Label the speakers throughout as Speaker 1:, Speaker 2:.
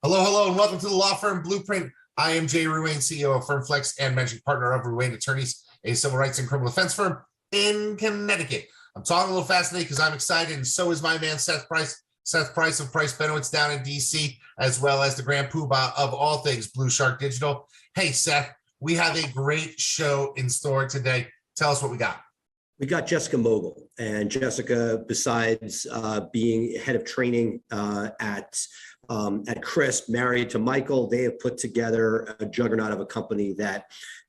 Speaker 1: Hello, hello, and welcome to the Law Firm Blueprint. I am Jay Ruane, CEO of FirmFlex and managing partner of Ruane Attorneys, a civil rights and criminal defense firm in Connecticut. I'm talking a little fast today because I'm excited, and so is my man, Seth Price. Seth Price of Price Benowitz down in DC, as well as the grand poobah of all things BluShark Digital. Hey, Seth, we have a great show in store today. Tell us what we got.
Speaker 2: We got Jessica Mogill, and Jessica, besides being head of training at Crisp, married to Michael, they have put together a juggernaut of a company that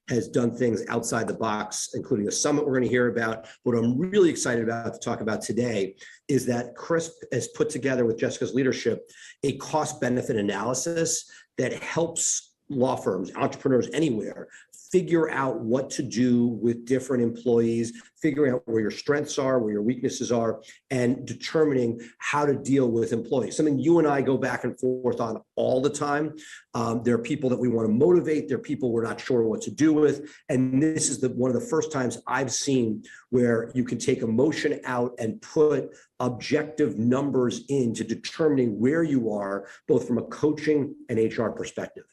Speaker 2: has done things outside the box, including a summit we're going to hear about. What I'm really excited about to talk about today is that Crisp has put together, with Jessica's leadership, a cost-benefit analysis that helps law firms, entrepreneurs anywhere, figure out what to do with different employees, figuring out where your strengths are, where your weaknesses are, and determining how to deal with employees. Something you and I go back and forth on all the time. There are people that we want to motivate. There are people we're not sure what to do with. And this is one of the first times I've seen where you can take emotion out and put objective numbers into determining where you are, both from a coaching and HR perspective.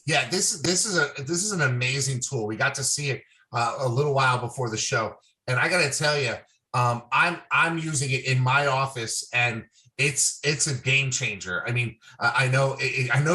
Speaker 1: Yeah, this is an amazing tool. We got to see it a little while before the show, and I got to tell you, I'm using it in my office, and it's a game changer. I mean, I know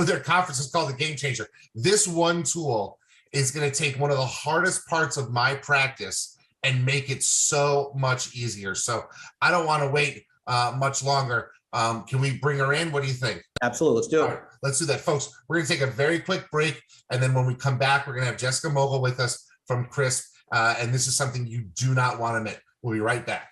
Speaker 1: their conference is called the Game Changer. This one tool is going to take one of the hardest parts of my practice and make it so much easier. So I don't want to wait much longer. Can we bring her in? What do you think?
Speaker 2: Absolutely. Let's do it.
Speaker 1: All right, let's do that, folks. We're going to take a very quick break. And then when we come back, we're going to have Jessica Mogill with us from Crisp. And this is something you do not want to miss. We'll be right back.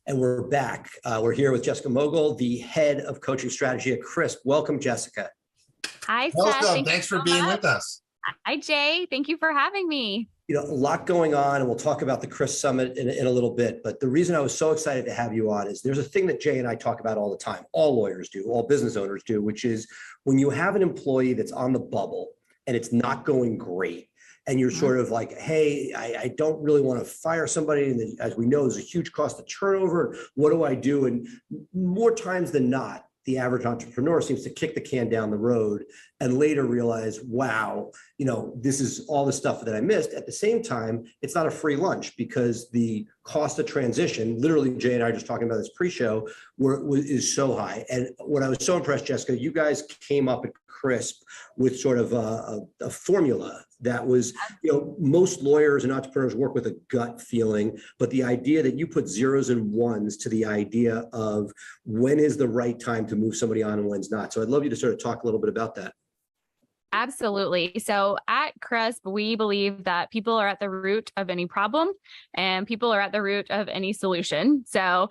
Speaker 2: And we're back. We're here with Jessica Mogill, the head of coaching strategy at Crisp. Welcome, Jessica.
Speaker 3: Hi, Seth.
Speaker 1: Welcome. Thanks for being with us.
Speaker 3: Hi, Jay. Thank you for having me.
Speaker 2: You know, a lot going on, and we'll talk about the Crisp Summit in a little bit. But the reason I was so excited to have you on is there's a thing that Jay and I talk about all the time. All lawyers do, all business owners do, which is when you have an employee that's on the bubble and it's not going great, and you're sort of like, hey, I don't really want to fire somebody. And as we know, there's a huge cost of turnover. What do I do? And more times than not, the average entrepreneur seems to kick the can down the road and later realize, wow, you know, this is all the stuff that I missed. At the same time, it's not a free lunch because the cost of transition, literally Jay and I are just talking about this pre-show, is so high. And what I was so impressed, Jessica, you guys came up at Crisp with sort of a formula that was, you know, most lawyers and entrepreneurs work with a gut feeling, but the idea that you put zeros and ones to the idea of when is the right time to move somebody on and when's not. So I'd love you to sort of talk a little bit about that.
Speaker 3: Absolutely. So at Crisp, we believe that people are at the root of any problem and people are at the root of any solution. So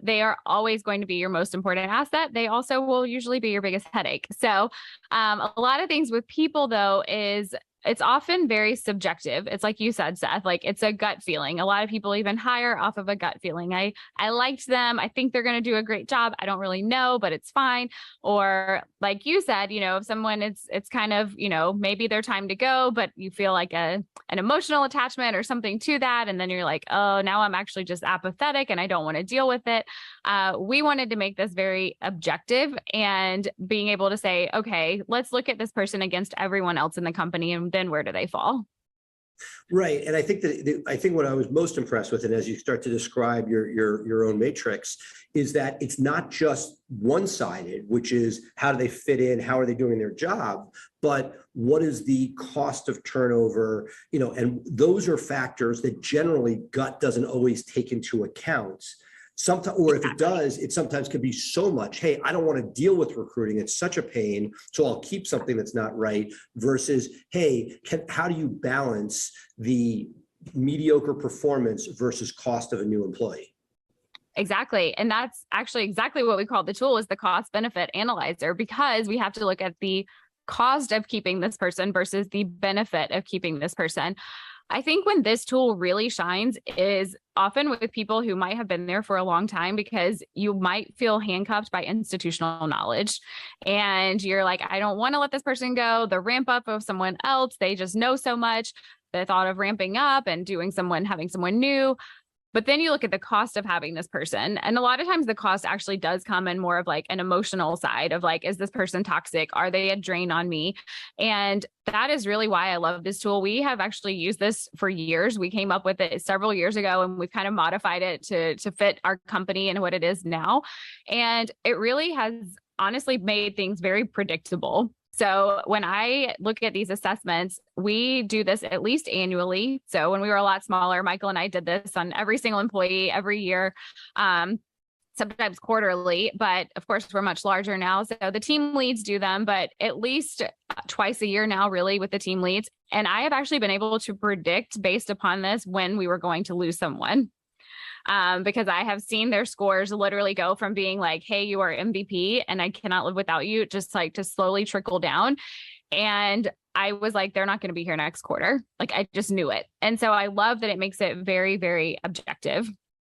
Speaker 3: they are always going to be your most important asset. They also will usually be your biggest headache. So a lot of things with people, though, is it's often very subjective. It's like you said, Seth, like it's a gut feeling. A lot of people even hire off of a gut feeling. I liked them. I think they're going to do a great job. I don't really know, but it's fine. Or like you said, you know, if someone it's kind of, you know, maybe their time to go, but you feel like an emotional attachment or something to that. And then you're like, oh, now I'm actually just apathetic and I don't want to deal with it. We wanted to make this very objective and being able to say, okay, let's look at this person against everyone else in the company and then where do they fall?
Speaker 2: Right. And I think what I was most impressed with, and as you start to describe your own matrix, is that it's not just one-sided, which is how do they fit in, how are they doing their job, but what is the cost of turnover, you know, and those are factors that generally gut doesn't always take into account. Sometimes, or if it does, it sometimes can be so much, hey, I don't want to deal with recruiting. It's such a pain. So I'll keep something that's not right versus, hey, how do you balance the mediocre performance versus cost of a new employee?
Speaker 3: Exactly. And that's actually exactly what we call the tool is the cost benefit analyzer, because we have to look at the cost of keeping this person versus the benefit of keeping this person. I think when this tool really shines is often with people who might have been there for a long time, because you might feel handcuffed by institutional knowledge and you're like, I don't want to let this person go. The ramp up of someone else, they just know so much. the thought of ramping up and having someone new. But then you look at the cost of having this person. And a lot of times the cost actually does come in more of like an emotional side of like, is this person toxic? Are they a drain on me? And that is really why I love this tool. We have actually used this for years. We came up with it several years ago, and we've kind of modified it to fit our company and what it is now. And it really has honestly made things very predictable. So when I look at these assessments, we do this at least annually. So when we were a lot smaller, Michael and I did this on every single employee every year, sometimes quarterly, but of course we're much larger now. So the team leads do them, but at least twice a year now, really, with the team leads. And I have actually been able to predict based upon this when we were going to lose someone. Because I have seen their scores literally go from being like, hey, you are MVP and I cannot live without you, just like to slowly trickle down. And I was like, they're not going to be here next quarter. Like, I just knew it. And so I love that it makes it very, very objective.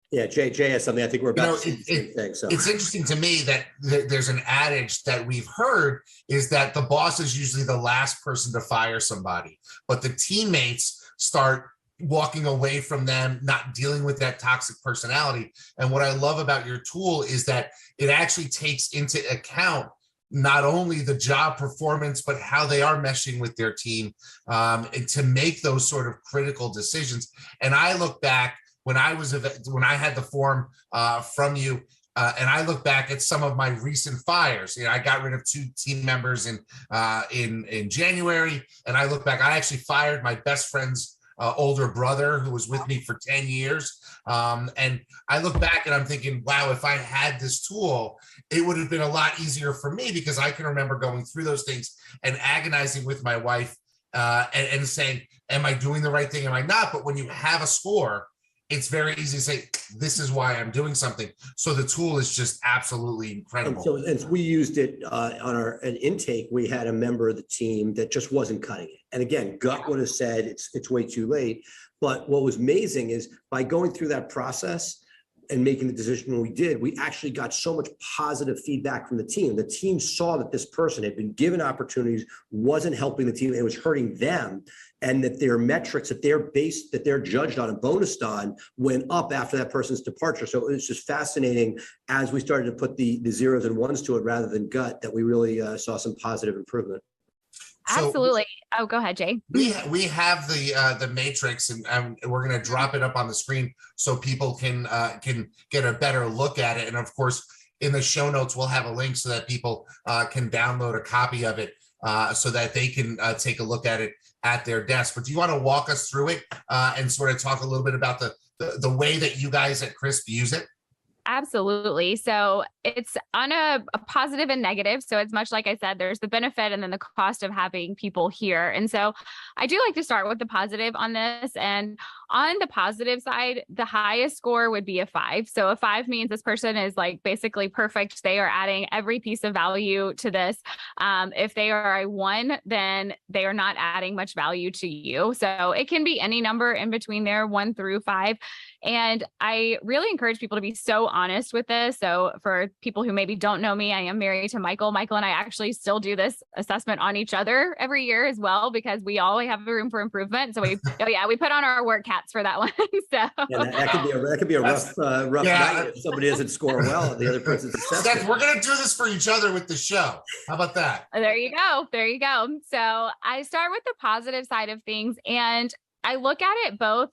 Speaker 2: Yeah, Jay has something. I think we're about to see the same thing. So
Speaker 1: it's interesting to me that there's an adage that we've heard is that the boss is usually the last person to fire somebody, but the teammates start walking away from them, not dealing with that toxic personality. And what I love about your tool is that it actually takes into account not only the job performance, but how they are meshing with their team, and to make those sort of critical decisions. And I look back when I had the form from you, and I look back at some of my recent fires. You know, I got rid of 2 team members in January, and I look back, I actually fired my best friend's older brother who was with me for 10 years. And I look back and I'm thinking, wow, if I had this tool, it would have been a lot easier for me, because I can remember going through those things and agonizing with my wife and saying, am I doing the right thing? Am I not? But when you have a score, it's very easy to say, this is why I'm doing something. So the tool is just absolutely incredible.
Speaker 2: And so as we used it on an intake, we had a member of the team that just wasn't cutting it. And again, gut would have said it's way too late. But what was amazing is by going through that process and making the decision when we did, we actually got so much positive feedback from the team. The team saw that this person had been given opportunities, wasn't helping the team, it was hurting them, and that their metrics that they're judged on and bonused on went up after that person's departure. So it's just fascinating as we started to put the zeros and ones to it rather than gut, that we really saw some positive improvement.
Speaker 3: Absolutely. Oh, go ahead, Jay.
Speaker 1: We have the matrix, and we're going to drop it up on the screen so people can get a better look at it. And of course, in the show notes, we'll have a link so that people can download a copy of it so that they can take a look at it at their desk. But do you want to walk us through it and sort of talk a little bit about the way that you guys at Crisp use it?
Speaker 3: Absolutely. So it's on a positive and negative. So it's much like I said, there's the benefit and then the cost of having people here. And so I do like to start with the positive on this. And on the positive side, the highest score would be a 5. So a 5 means this person is like basically perfect. They are adding every piece of value to this. If they are a 1, then they are not adding much value to you. So it can be any number in between there, 1 through 5. And I really encourage people to be so honest with this. So for people who maybe don't know me, I am married to Michael. Michael and I actually still do this assessment on each other every year as well, because we all have a room for improvement. So we put on our work hats for that one. So
Speaker 2: yeah, that could be a rough night if somebody doesn't score well and the other person's successful.
Speaker 1: Seth, we're going to do this for each other with the show. How about that?
Speaker 3: There you go. There you go. So I start with the positive side of things, and I look at it both.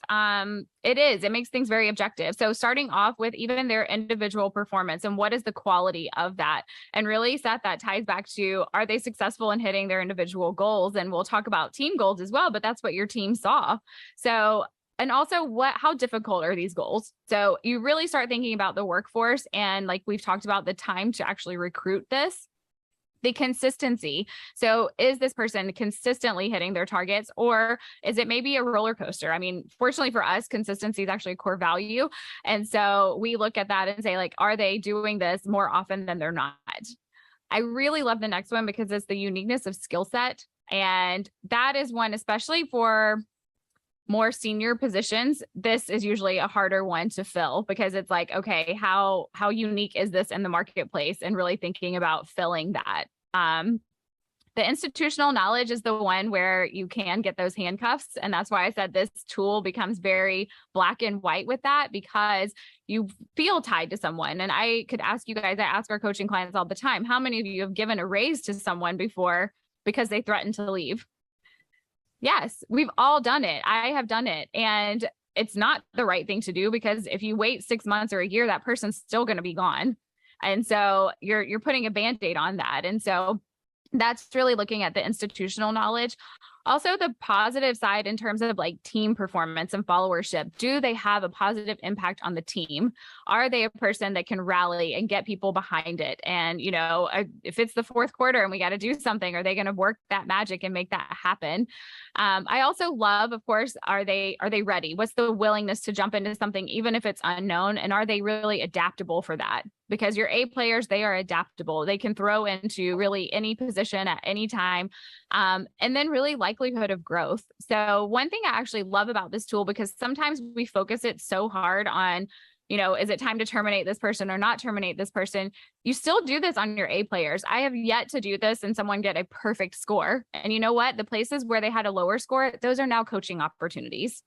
Speaker 3: It makes things very objective. So starting off with even their individual performance and what is the quality of that, and really, Seth, that ties back to, are they successful in hitting their individual goals? And we'll talk about team goals as well, but that's what your team saw. So, and also how difficult are these goals? So you really start thinking about the workforce, and like we've talked about, the time to actually recruit this. The consistency. So is this person consistently hitting their targets, or is it maybe a roller coaster? I mean, fortunately for us, consistency is actually a core value. And so we look at that and say, like, are they doing this more often than they're not? I really love the next one because it's the uniqueness of skill set. And that is one, especially for more senior positions, this is usually a harder one to fill, because it's like, okay, how unique is this in the marketplace, and really thinking about filling that. The institutional knowledge is the one where you can get those handcuffs. And that's why I said this tool becomes very black and white with that, because you feel tied to someone. And I could ask you guys, I ask our coaching clients all the time, how many of you have given a raise to someone before because they threatened to leave? Yes, we've all done it. I have done it. And it's not the right thing to do, because if you wait 6 months or a year, that person's still going to be gone. And so you're putting a Band-Aid on that. And so that's really looking at the institutional knowledge. Also, the positive side in terms of like team performance and followership. Do they have a positive impact on the team? Are they a person that can rally and get people behind it? And, you know, if it's the fourth quarter and we got to do something, are they going to work that magic and make that happen? I also love, of course, are they ready? What's the willingness to jump into something, even if it's unknown? And are they really adaptable for that? Because your A players, they are adaptable. They can throw into really any position at any time. And then really likelihood of growth. So one thing I actually love about this tool, because sometimes we focus it so hard on, you know, is it time to terminate this person or not terminate this person? You still do this on your A players. I have yet to do this and someone get a perfect score. And you know what? The places where they had a lower score, those are now coaching opportunities.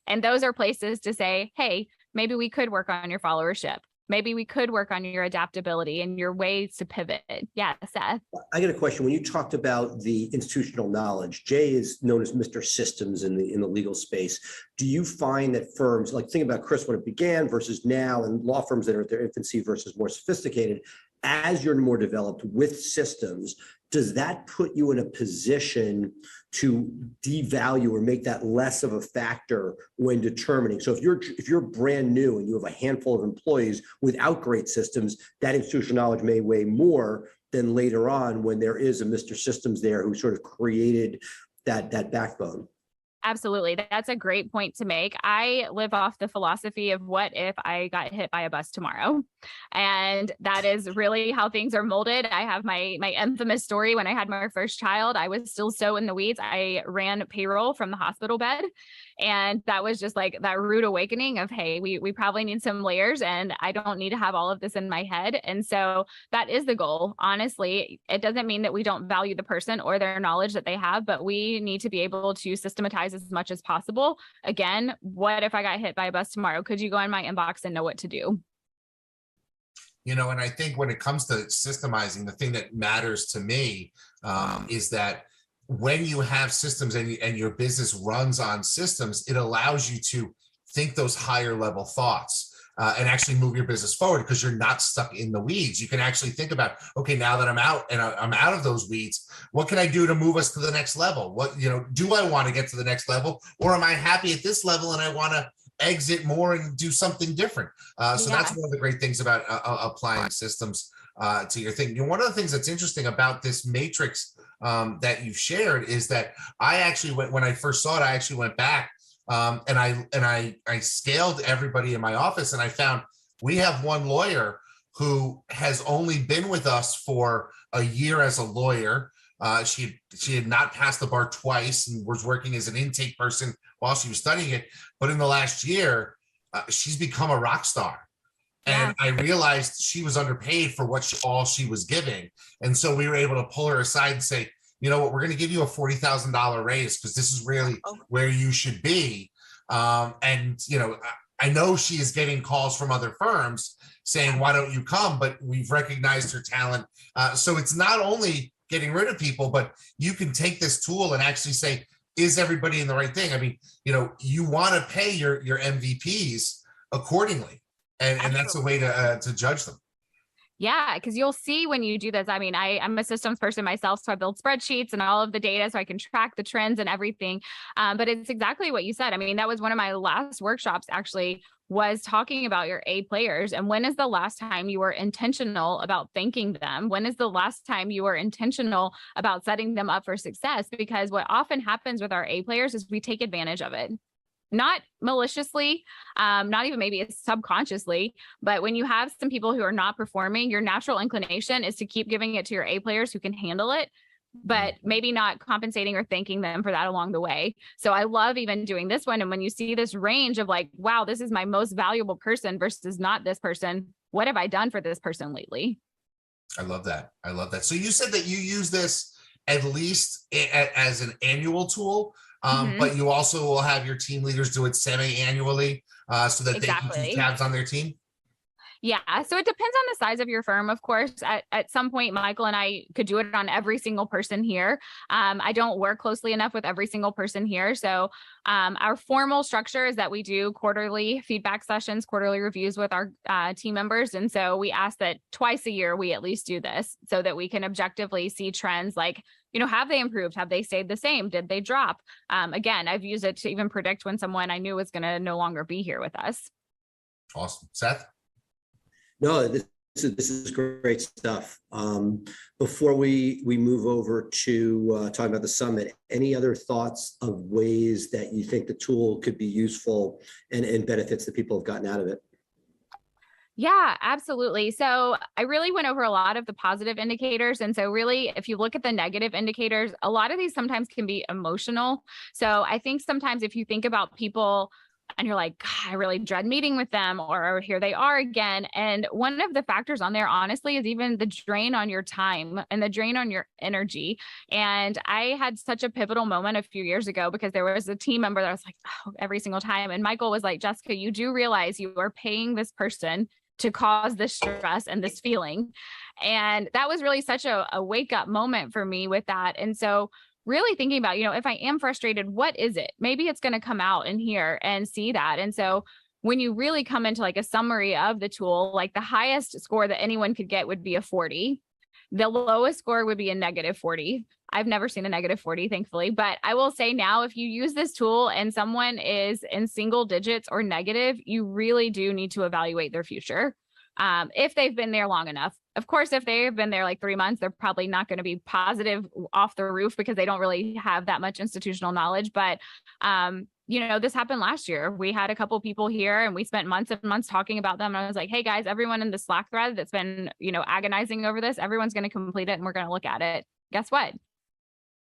Speaker 3: And those are places to say, hey, maybe we could work on your followership. Maybe we could work on your adaptability and your ways to pivot. Yeah, Seth.
Speaker 2: I got a question. When you talked about the institutional knowledge, Jay is known as Mr. Systems in the legal space. Do you find that firms, like think about Chris when it began versus now, and law firms that are at their infancy versus more sophisticated, as you're more developed with systems, does that put you in a position to devalue or make that less of a factor when determining? So if you're brand new and you have a handful of employees without great systems, that institutional knowledge may weigh more than later on when there is a Mr. Systems there who sort of created that backbone.
Speaker 3: Absolutely. That's a great point to make. I live off the philosophy of what if I got hit by a bus tomorrow? And that is really how things are molded. I have my infamous story. When I had my first child, I was still so in the weeds. I ran payroll from the hospital bed. And that was just like that rude awakening of, hey, we probably need some layers and I don't need to have all of this in my head. And so that is the goal. Honestly, it doesn't mean that we don't value the person or their knowledge that they have, but we need to be able to systematize as much as possible. Again, what if I got hit by a bus tomorrow? Could you go in my inbox and know what to do?
Speaker 1: You know, and I think when it comes to systemizing, the thing that matters to me is that when you have systems and your business runs on systems, it allows you to think those higher level thoughts and actually move your business forward, because you're not stuck in the weeds. You can actually think about, okay, now that I'm out and I'm out of those weeds, what can I do to move us to the next level? What, you know, do I want to get to the next level, or am I happy at this level and I want to exit more and do something different? So that's one of the great things about applying systems to your thing. You know, one of the things that's interesting about this matrix that you've shared is that I actually went, when I first saw it, I actually went back and I scaled everybody in my office, and I found we have one lawyer who has only been with us for a year as a lawyer. She had not passed the bar twice and was working as an intake person while she was studying it. But in the last year, she's become a rock star. And I realized she was underpaid for all she was giving. And so we were able to pull her aside and say, you know what, we're going to give you a $40,000 raise because this is really where you should be. And, you know, I know she is getting calls from other firms saying, why don't you come? But we've recognized her talent. So it's not only getting rid of people, but you can take this tool and actually say, is everybody in the right thing? I mean, you know, you want to pay your MVPs accordingly. And that's a way to judge them.
Speaker 3: Yeah, because you'll see when you do this. I mean, I'm a systems person myself, so I build spreadsheets and all of the data so I can track the trends and everything. But it's exactly what you said. I mean, that was one of my last workshops actually, was talking about your A players. And when is the last time you were intentional about thanking them? When is the last time you were intentional about setting them up for success? Because what often happens with our A players is we take advantage of it. Not maliciously, not even maybe subconsciously, but when you have some people who are not performing, your natural inclination is to keep giving it to your A players who can handle it, but maybe not compensating or thanking them for that along the way. So I love even doing this one. And when you see this range of like, wow, this is my most valuable person versus not this person, what have I done for this person lately?
Speaker 1: I love that. I love that. So you said that you use this at least as an annual tool,
Speaker 3: Mhm.
Speaker 1: but you also will have your team leaders do it semi-annually so that they can keep
Speaker 3: Exactly.
Speaker 1: tabs on their team?
Speaker 3: Yeah. So it depends on the size of your firm, of course. At some point, Michael and I could do it on every single person here. I don't work closely enough with every single person here. So our formal structure is that we do quarterly feedback sessions, quarterly reviews with our team members. And so we ask that twice a year, we at least do this so that we can objectively see trends like, have they improved? Have they stayed the same? Did they drop? Again, I've used it to even predict when someone I knew was going to no longer be here with us.
Speaker 1: Awesome. Seth?
Speaker 2: No, this is great stuff. Before we move over to talking about the summit, any other thoughts of ways that you think the tool could be useful and benefits that people have gotten out of it?
Speaker 3: Yeah, absolutely. So I really went over a lot of the positive indicators. And so really, if you look at the negative indicators, a lot of these sometimes can be emotional. So I think sometimes if you think about people and you're like, God, I really dread meeting with them, or here they are again. And one of the factors on there, honestly, is even the drain on your time and the drain on your energy. And I had such a pivotal moment a few years ago because there was a team member that was like, oh, every single time. And Michael was like, Jessica, you do realize you are paying this person to cause this stress and this feeling. And that was really such a wake up moment for me with that. And so really thinking about, if I am frustrated, what is it? Maybe it's going to come out in here and see that. And so when you really come into like a summary of the tool, like the highest score that anyone could get would be a 40. The lowest score would be a -40. I've never seen a -40, thankfully, but I will say now, if you use this tool and someone is in single digits or negative, you really do need to evaluate their future. If they've been there long enough. Of course, if they've been there like 3 months, they're probably not going to be positive off the roof because they don't really have that much institutional knowledge. But, this happened last year. We had a couple people here and we spent months and months talking about them. And I was like, hey guys, everyone in the Slack thread that's been, agonizing over this, everyone's going to complete it and we're going to look at it. Guess what?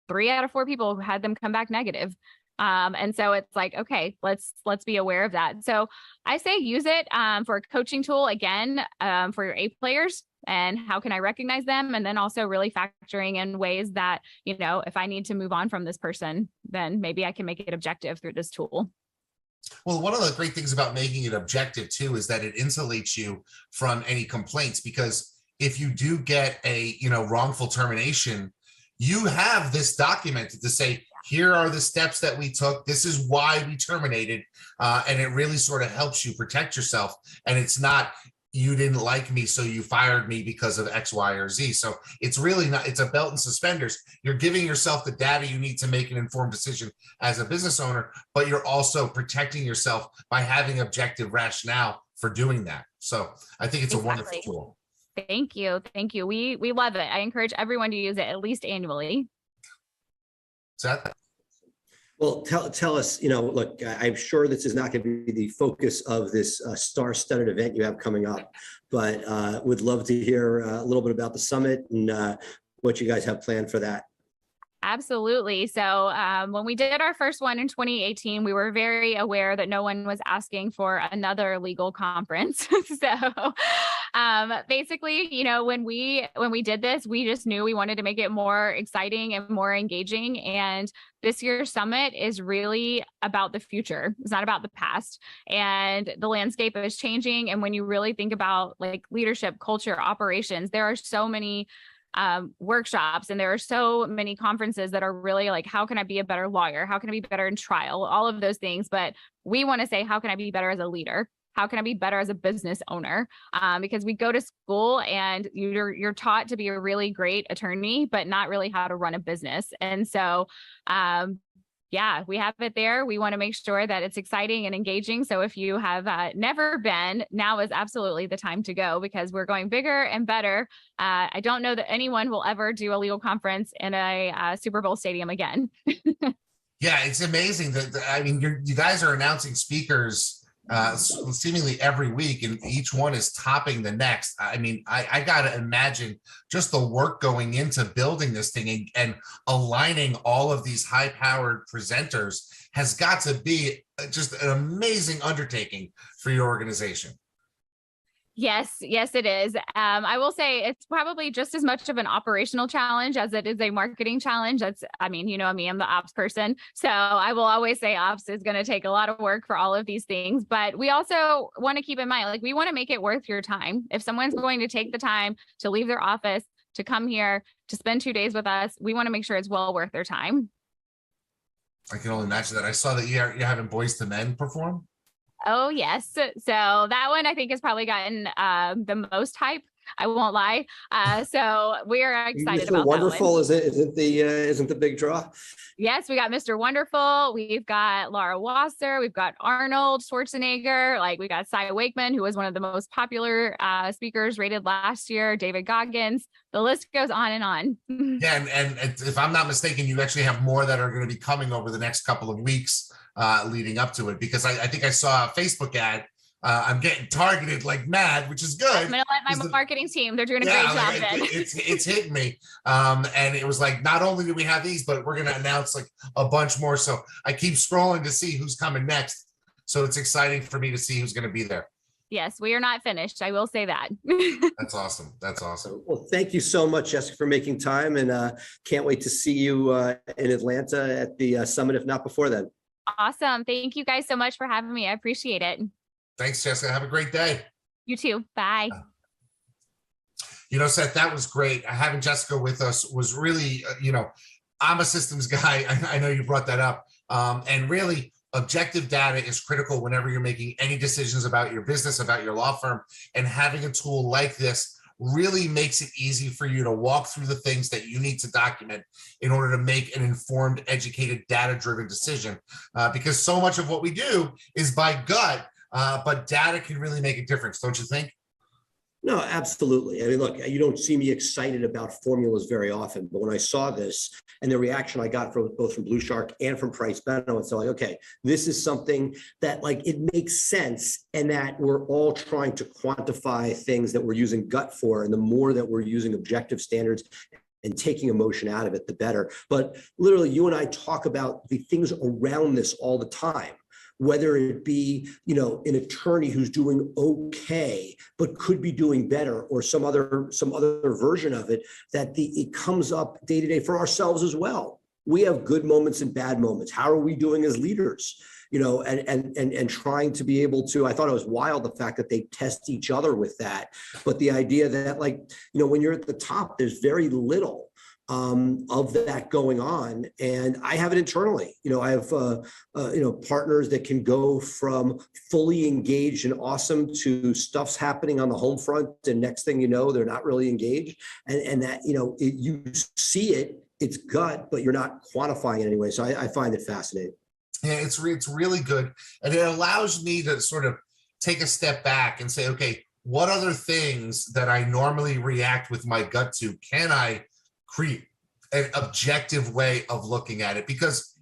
Speaker 3: 3 out of 4 people had them come back negative. And so it's like, okay, let's be aware of that. So I say use it for a coaching tool again for your A players. And how can I recognize them? And then also really factoring in ways that, if I need to move on from this person, then maybe I can make it objective through this tool.
Speaker 1: Well, one of the great things about making it objective too is that it insulates you from any complaints, because if you do get a wrongful termination, you have this documented to say, here are the steps that we took. This is why we terminated. And it really sort of helps you protect yourself. And it's not, you didn't like me, so you fired me because of X, Y, or Z. So it's really not, it's a belt and suspenders. You're giving yourself the data you need to make an informed decision as a business owner, but you're also protecting yourself by having objective rationale for doing that. So I think it's a wonderful tool.
Speaker 3: Thank you. Thank you. We love it. I encourage everyone to use it at least annually.
Speaker 1: Seth?
Speaker 2: Well, tell us, look, I'm sure this is not going to be the focus of this star-studded event you have coming up, but would love to hear a little bit about the summit and what you guys have planned for that.
Speaker 3: Absolutely. So when we did our first one in 2018, we were very aware that no one was asking for another legal conference. So basically, when we did this, we just knew we wanted to make it more exciting and more engaging. And this year's summit is really about the future. It's not about the past. And the landscape is changing. And when you really think about like leadership, culture, operations, there are so many workshops and there are so many conferences that are really like, how can I be a better lawyer? How can I be better in trial? All of those things. But we want to say, how can I be better as a leader? How can I be better as a business owner? Because we go to school and you're taught to be a really great attorney, but not really how to run a business. And so, yeah, we have it there. We want to make sure that it's exciting and engaging. So if you have never been, now is absolutely the time to go because we're going bigger and better. I don't know that anyone will ever do a legal conference in a Super Bowl stadium again.
Speaker 1: Yeah, it's amazing that you guys are announcing speakers seemingly every week, and each one is topping the next. I gotta imagine just the work going into building this thing and aligning all of these high-powered presenters has got to be just an amazing undertaking for your organization.
Speaker 3: Yes, yes, it is. I will say it's probably just as much of an operational challenge as it is a marketing challenge. I mean, you know me, I'm the ops person. So I will always say ops is going to take a lot of work for all of these things. But we also want to keep in mind, like, we want to make it worth your time. If someone's going to take the time to leave their office, to come here, to spend 2 days with us, we want to make sure it's well worth their time.
Speaker 1: I can only imagine that. I saw that you're having Boys to Men perform.
Speaker 3: Oh, yes. So that one I think has probably gotten the most hype. I won't lie. So we're excited about
Speaker 2: Wonderful,
Speaker 3: that one.
Speaker 2: isn't the big draw?
Speaker 3: Yes, we got Mr. Wonderful. We've got Laura Wasser. We've got Arnold Schwarzenegger. Like, we got Cy Wakeman, who was one of the most popular speakers rated last year. David Goggins. The list goes on and on.
Speaker 1: Yeah, and if I'm not mistaken, you actually have more that are going to be coming over the next couple of weeks leading up to it, because I think I saw a Facebook ad. I'm getting targeted like mad, which is good.
Speaker 3: I'm going to let my marketing team, they're doing a great job then.
Speaker 1: It's hitting me. And it was like, not only do we have these, but we're going to announce like a bunch more. So I keep scrolling to see who's coming next. So it's exciting for me to see who's going to be there.
Speaker 3: Yes, we are not finished. I will say that.
Speaker 1: That's awesome. That's awesome.
Speaker 2: Well, thank you so much, Jessica, for making time, and can't wait to see you in Atlanta at the summit, if not before then.
Speaker 3: Awesome. Thank you guys so much for having me. I appreciate it.
Speaker 1: Thanks, Jessica. Have a great day.
Speaker 3: You too. Bye.
Speaker 1: You know, Seth, that was great. Having Jessica with us was really, I'm a systems guy. I know you brought that up. And really, objective data is critical whenever you're making any decisions about your business, about your law firm, and having a tool like this really makes it easy for you to walk through the things that you need to document in order to make an informed, educated, data-driven decision. Because so much of what we do is by gut, but data can really make a difference, don't you think?
Speaker 2: No, absolutely. I mean, look, you don't see me excited about formulas very often, but when I saw this and the reaction I got from both from BluShark and from Price Benowitz, so like, okay, this is something that like it makes sense, and that we're all trying to quantify things that we're using gut for, and the more that we're using objective standards and taking emotion out of it, the better. But literally, you and I talk about the things around this all the time. Whether it be, an attorney who's doing okay, but could be doing better, or some other version of it, that it comes up day to day for ourselves as well. We have good moments and bad moments. How are we doing as leaders? And trying to be able to, I thought it was wild, the fact that they test each other with that. But the idea that, like, when you're at the top, there's very little of that going on. And I have it internally. I have, partners that can go from fully engaged and awesome to stuff's happening on the home front, and next thing you know, they're not really engaged. And that, you see it, it's gut, but you're not quantifying it anyway. So I find it fascinating.
Speaker 1: Yeah, it's really good. And it allows me to sort of take a step back and say, okay, what other things that I normally react with my gut to can I create an objective way of looking at it? Because,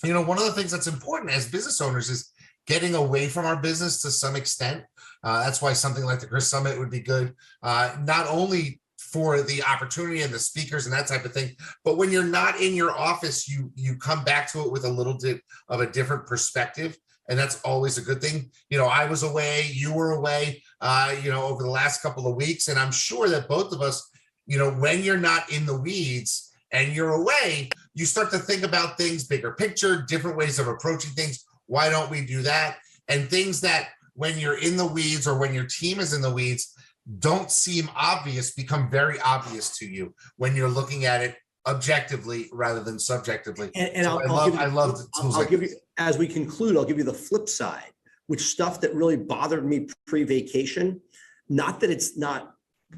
Speaker 1: one of the things that's important as business owners is getting away from our business to some extent. That's why something like the Chris Summit would be good, not only for the opportunity and the speakers and that type of thing, but when you're not in your office, you come back to it with a little bit of a different perspective. And that's always a good thing. I was away, you were away, over the last couple of weeks. And I'm sure that both of us, when you're not in the weeds and you're away, you start to think about things, bigger picture, different ways of approaching things. Why don't we do that? And things that when you're in the weeds, or when your team is in the weeds, don't seem obvious, become very obvious to you when you're looking at it objectively rather than subjectively.
Speaker 2: And
Speaker 1: so I love the tools.
Speaker 2: I'll give you, as we conclude, I'll give you the flip side, which stuff that really bothered me pre-vacation. Not that it's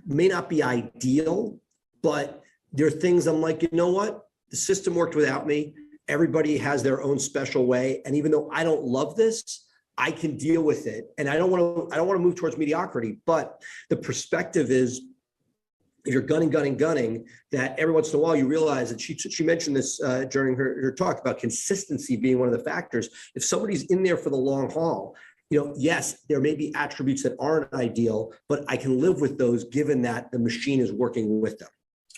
Speaker 2: may not be ideal, but there are things I'm like, you know what? The system worked without me. Everybody has their own special way. And even though I don't love this, I can deal with it. And I don't want to move towards mediocrity, but the perspective is, if you're gunning, that every once in a while you realize that she mentioned this during her talk about consistency being one of the factors. If somebody's in there for the long haul, yes, there may be attributes that aren't ideal, but I can live with those given that the machine is working with them.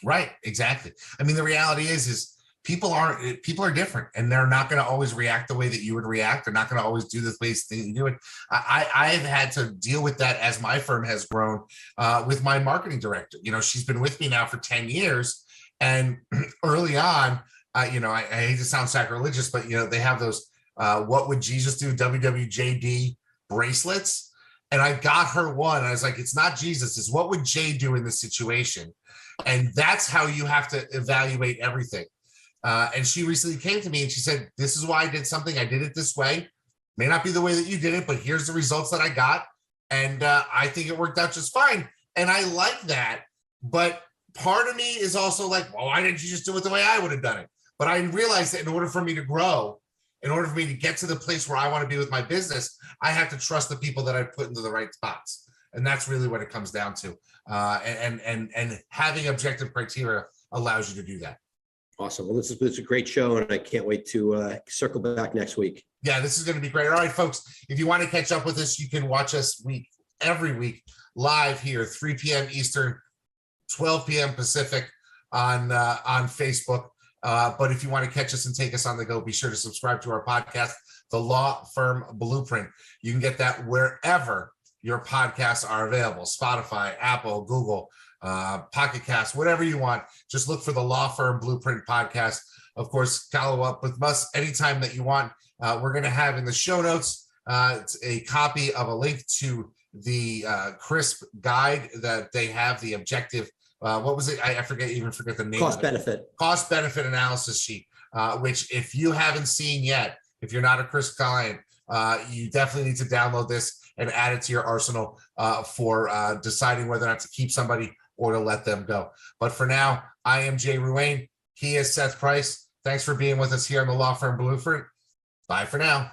Speaker 1: Right, exactly. I mean, the reality is people are different, and they're not going to always react the way that you would react. They're not going to always do the ways that you do it. I've had to deal with that as my firm has grown with my marketing director. She's been with me now for 10 years. And early on, I hate to sound sacrilegious, but, they have those, what would Jesus do? WWJD bracelets. And I got her one. I was like, it's not Jesus. It's what would Jay do in this situation? And that's how you have to evaluate everything. And she recently came to me and she said, this is why I did something. I did it this way. May not be the way that you did it, but here's the results that I got. And I think it worked out just fine. And I like that. But part of me is also like, well, why didn't you just do it the way I would have done it? But I realized that in order for me to grow, in order for me to get to the place where I want to be with my business, I have to trust the people that I put into the right spots. And that's really what it comes down to. And having objective criteria allows you to do that.
Speaker 2: Awesome. Well, this is a great show, and I can't wait to circle back next week.
Speaker 1: Yeah, this is going to be great. All right, folks, if you want to catch up with us, you can watch us every week live here, 3 p.m. Eastern, 12 p.m. Pacific on Facebook. But if you want to catch us and take us on the go, be sure to subscribe to our podcast, The Law Firm Blueprint. You can get that wherever your podcasts are available: Spotify, Apple, Google, Pocket Cast, whatever you want. Just look for the Law Firm Blueprint podcast. Of course, follow up with us anytime that you want. We're going to have in the show notes a copy of a link to the crisp guide that they have, the objective. What was it? I forget the name. Cost benefit analysis sheet, which if you haven't seen yet, if you're not a crisp client, you definitely need to download this and add it to your arsenal for deciding whether or not to keep somebody or to let them go. But for now, I am Jay Ruane. He is Seth Price. Thanks for being with us here on the Law Firm Blueprint. Bye for now.